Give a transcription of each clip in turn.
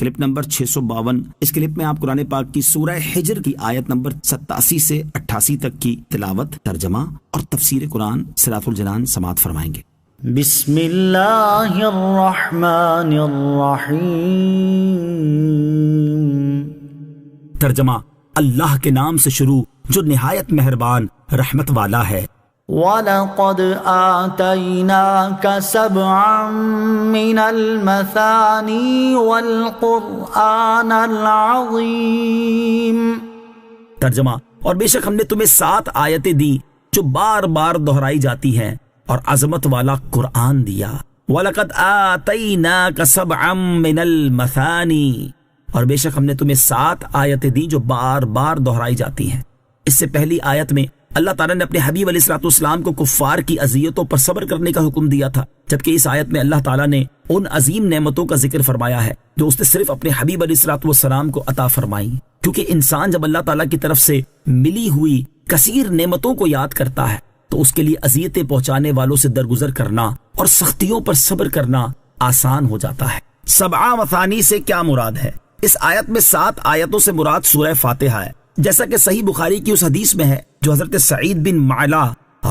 Clip number 652۔ اس clip میں آپ قرآن پاک کی سورہ حجر کی آیت نمبر 87 سے 88 تک کی تلاوت، ترجمہ اور تفسیر قرآن صراط الجنان سماعت فرمائیں گے۔ بسم اللہ الرحمن الرحیم۔ ترجمہ، اللہ کے نام سے شروع جو نہایت مہربان رحمت والا ہے۔ وَلَقَدْ آتَيْنَاكَ سَبْعًا مِّنَ الْمَثَانِي وَالْقُرْآنَ الْعَظِيمَ۔ ترجمہ، اور بے شک ہم نے تمہیں 7 آیتیں دی جو بار بار دہرائی جاتی ہیں اور عظمت والا قرآن دیا۔ وَلَقَدْ آتَيْنَاكَ سَبْعًا مِّنَ الْمَثَانِي، اور بے شک ہم نے تمہیں 7 آیتیں دی جو بار بار دہرائی جاتی ہیں۔ اس سے پہلی آیت میں اللہ تعالیٰ نے اپنے حبیب علیہ الصلوۃ والسلام کو کفار کی اذیتوں پر صبر کرنے کا حکم دیا تھا، جبکہ اس آیت میں اللہ تعالیٰ نے ان عظیم نعمتوں کا ذکر فرمایا ہے جو اس نے صرف اپنے حبیب علیہ الصلوۃ والسلام کو عطا فرمائی، کیونکہ انسان جب اللہ تعالیٰ کی طرف سے ملی ہوئی کثیر نعمتوں کو یاد کرتا ہے تو اس کے لیے اذیتیں پہنچانے والوں سے درگزر کرنا اور سختیوں پر صبر کرنا آسان ہو جاتا ہے۔ 7 مثانی سے کیا مراد ہے؟ اس آیت میں 7 آیتوں سے مراد سورہ فاتحہ ہے، جیسا کہ صحیح بخاری کی اس حدیث میں ہے جو حضرت سعید بن معلا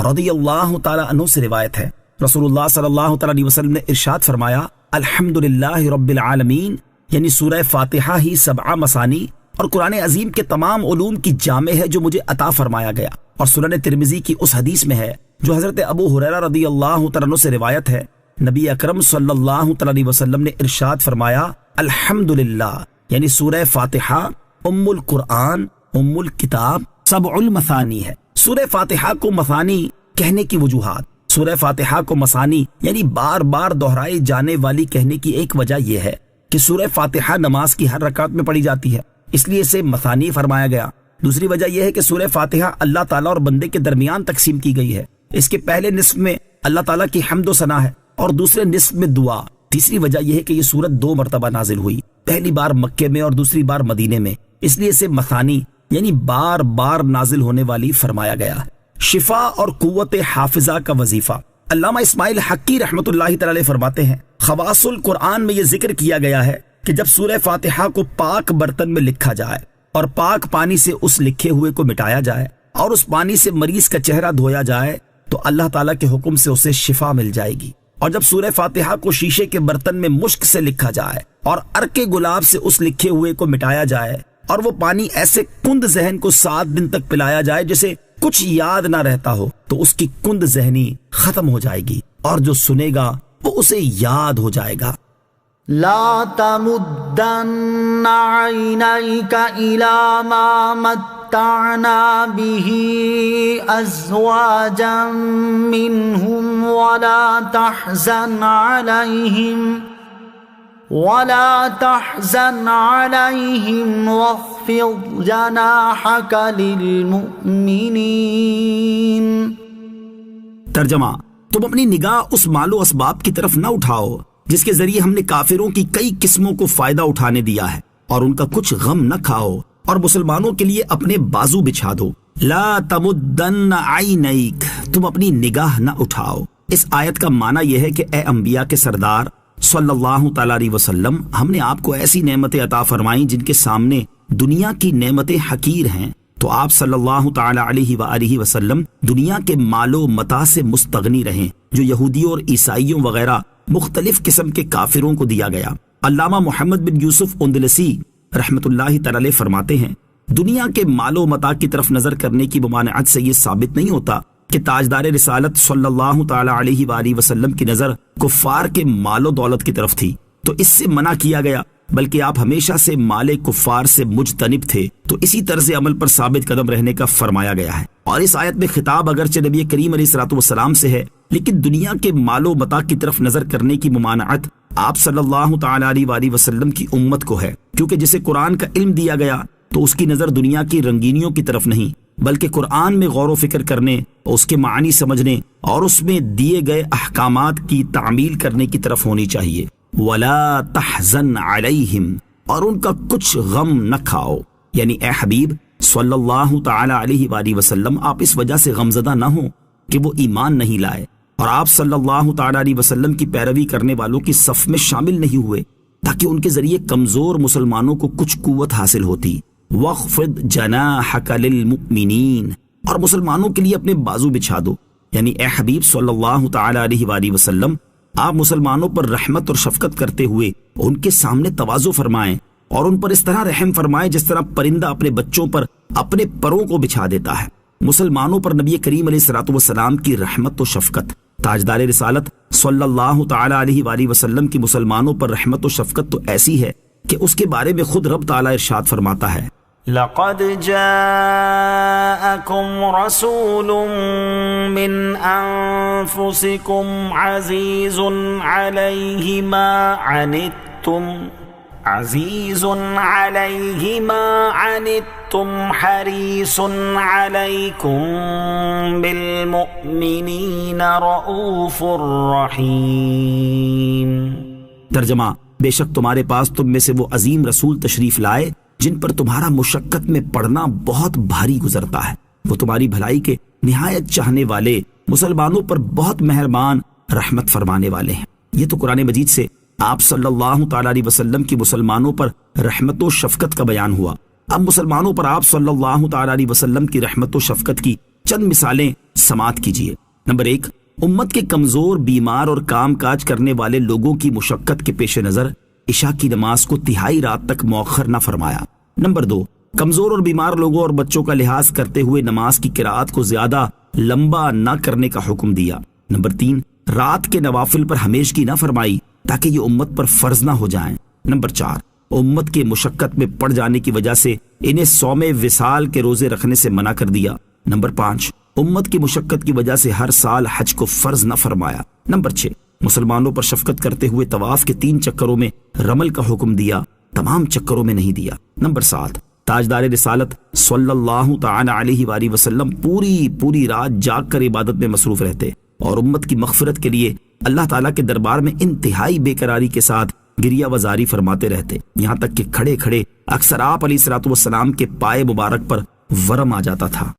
رضی اللہ تعالی عنہ سے روایت ہے۔ رسول اللہ صلی اللہ تعالی علیہ وسلم نے ارشاد فرمایا، الحمدللہ رب العالمین، یعنی سورہ فاتحہ ہی 7 مثانی اور قرآن عظیم کے تمام علوم کی جامع ہے جو مجھے عطا فرمایا گیا۔ اور سنن ترمذی کی اس حدیث میں ہے جو حضرت ابو ہریرہ رضی اللہ تعالی عنہ سے روایت ہے، نبی اکرم صلی اللہ تعالی علیہ وسلم نے ارشاد فرمایا، الحمدللہ، یعنی سورہ فاتحہ ام القرآن، ام الکتاب، 7 المثانی ہے۔ سورہ فاتحہ کو مثانی کہنے کی وجوہات۔ سورہ فاتحہ کو مثانی یعنی بار بار دہرائی جانے والی کہنے کی ایک وجہ یہ ہے کہ سورہ فاتحہ نماز کی ہر رکعت میں پڑھی جاتی ہے، اس لیے اسے مثانی فرمایا گیا۔ دوسری وجہ یہ ہے کہ سورہ فاتحہ اللہ تعالیٰ اور بندے کے درمیان تقسیم کی گئی ہے، اس کے پہلے نصف میں اللہ تعالیٰ کی حمد و ثنا ہے اور دوسرے نصف میں دعا۔ تیسری وجہ یہ ہے کہ یہ سورت 2 مرتبہ نازل ہوئی، پہلی بار مکے میں اور دوسری بار مدینے میں، اس لیے اسے مثانی یعنی بار بار نازل ہونے والی فرمایا گیا۔ شفا اور قوت حافظہ کا وظیفہ۔ علامہ اسماعیل حقی رحمۃ اللہ تعالی علیہ فرماتے ہیں، خواص القرآن میں یہ ذکر کیا گیا ہے کہ جب سورہ فاتحہ کو پاک برتن میں لکھا جائے اور پاک پانی سے اس لکھے ہوئے کو مٹایا جائے اور اس پانی سے مریض کا چہرہ دھویا جائے تو اللہ تعالیٰ کے حکم سے اسے شفا مل جائے گی۔ اور جب سورہ فاتحہ کو شیشے کے برتن میں مشک سے لکھا جائے اور عرق گلاب سے اس لکھے ہوئے کو مٹایا جائے اور وہ پانی ایسے کند ذہن کو 7 دن تک پلایا جائے جسے کچھ یاد نہ رہتا ہو تو اس کی کند ذہنی ختم ہو جائے گی اور جو سنے گا وہ اسے یاد ہو جائے گا۔ لا تمدن عینیک الی ما متعنا به ازواجا منهم ولا تحزن عليهم واخفض جناحك للمؤمنين۔ ترجمہ، تم اپنی نگاہ اس مال و اسباب کی طرف نہ اٹھاؤ جس کے ذریعے ہم نے کافروں کی کئی قسموں کو فائدہ اٹھانے دیا ہے، اور ان کا کچھ غم نہ کھاؤ اور مسلمانوں کے لیے اپنے بازو بچھا دو۔ لا تمدن عینیک، تم اپنی نگاہ نہ اٹھاؤ۔ اس آیت کا معنی یہ ہے کہ اے انبیاء کے سردار صلی اللہ تعالی علیہ وسلم، ہم نے آپ کو ایسی نعمتیں عطا فرمائیں جن کے سامنے دنیا کی نعمتیں حقیر ہیں، تو آپ صلی اللہ تعالی علیہ وآلہ وسلم دنیا کے مال و متاع سے مستغنی رہیں جو یہودیوں اور عیسائیوں وغیرہ مختلف قسم کے کافروں کو دیا گیا۔ علامہ محمد بن یوسف اندلسی رحمت اللہ تعالی علیہ فرماتے ہیں، دنیا کے مال و متاع کی طرف نظر کرنے کی ممانعت سے یہ ثابت نہیں ہوتا کہ تاجدار رسالت صلی اللہ تعالی علیہ وآلہ وسلم کی نظر کفار کے مال و دولت کی طرف تھی تو اس سے منع کیا گیا، بلکہ آپ ہمیشہ سے مال کفار سے مجتنب تھے تو اسی طرز عمل پر ثابت قدم رہنے کا فرمایا گیا ہے۔ اور اس آیت میں خطاب اگرچہ نبی کریم علیہ الصلوۃ والسلام سے ہے، لیکن دنیا کے مال و متاع کی طرف نظر کرنے کی ممانعت آپ صلی اللہ تعالی علیہ وآلہ وسلم کی امت کو ہے، کیونکہ جسے قرآن کا علم دیا گیا تو اس کی نظر دنیا کی رنگینیوں کی طرف نہیں بلکہ قرآن میں غور و فکر کرنے اور اس کے معنی سمجھنے اور اس میں دیے گئے احکامات کی تعمیل کرنے کی طرف ہونی چاہیے۔ وَلَا تَحْزَنْ عَلَيْهِمْ، اور ان کا کچھ غم نہ کھاؤ، یعنی اے حبیب صلی اللہ تعالی علیہ وآلہ وسلم آپ اس وجہ سے غمزدہ نہ ہوں کہ وہ ایمان نہیں لائے اور آپ صلی اللہ تعالی علیہ وسلم کی پیروی کرنے والوں کی صف میں شامل نہیں ہوئے، تاکہ ان کے ذریعے کمزور مسلمانوں کو کچھ قوت حاصل ہوتی۔ وَاخْفِضْ جَنَاحَكَ لِلْمُؤْمِنِينَ، اور مسلمانوں کے لیے اپنے بازو بچھا دو، یعنی اے حبیب صلی اللہ تعالی علیہ وآلہ وسلم، آپ مسلمانوں پر رحمت اور شفقت کرتے ہوئے ان کے سامنے تواضع فرمائیں اور ان پر اس طرح رحم فرمائیں جس طرح پرندہ اپنے بچوں پر اپنے پروں کو بچھا دیتا ہے۔ مسلمانوں پر نبی کریم علیہ الصلوۃ والسلام کی رحمت و شفقت، تاجدار رسالت صلی اللہ تعالی علیہ وآلہ وسلم کی مسلمانوں پر رحمت و شفقت تو ایسی ہے کہ اس کے بارے میں خود رب تعالی ارشاد فرماتا ہے، لقد جاءكم رسول من انفسكم عزيز عليه ما عنتم حريص عليكم بالمؤمنين رؤوف رحيم۔ ترجمہ، بے شک تمہارے پاس تم میں سے وہ عظیم رسول تشریف لائے جن پر تمہارا مشقت میں پڑنا بہت بھاری گزرتا ہے، وہ تمہاری بھلائی کے نہایت چاہنے والے، مسلمانوں پر بہت مہربان، رحمت فرمانے والے ہیں۔ یہ تو قرآن مجید سے آپ صلی اللہ تعالی علیہ وسلم کی مسلمانوں پر رحمت و شفقت کا بیان ہوا۔ اب مسلمانوں پر آپ صلی اللہ تعالی علیہ وسلم کی رحمت و شفقت کی چند مثالیں سماعت کیجیے۔ نمبر 1، امت کے کمزور، بیمار اور کام کاج کرنے والے لوگوں کی مشقت کے پیش نظر عشاء کی نماز کو تہائی رات تک مؤخر نہ فرمایا۔ نمبر 2، کمزور اور بیمار لوگوں اور بچوں کا لحاظ کرتے ہوئے نماز کی قرات کو زیادہ لمبا نہ کرنے کا حکم دیا۔ نمبر 3، رات کے نوافل پر ہمیشگی نہ فرمائی تاکہ یہ امت پر فرض نہ ہو جائیں۔ نمبر 4، امت کے مشقت میں پڑ جانے کی وجہ سے انہیں صوم وصال کے روزے رکھنے سے منع کر دیا۔ نمبر 5، امت کی مشقت کی وجہ سے ہر سال حج کو فرض نہ فرمایا۔ نمبر 6، مسلمانوں پر شفقت کرتے ہوئے طواف کے 3 چکروں میں رمل کا حکم دیا، تمام چکروں میں نہیں دیا۔ نمبر 7، تاجدار رسالت صلی اللہ تعالی علیہ وآلہ وسلم پوری رات جاگ کر عبادت میں مصروف رہتے اور امت کی مغفرت کے لیے اللہ تعالیٰ کے دربار میں انتہائی بے قراری کے ساتھ گریہ وزاری فرماتے رہتے، یہاں تک کہ کھڑے کھڑے اکثر آپ علیہ الصلوۃ والسلام کے پائے مبارک پر ورم آ جاتا تھا۔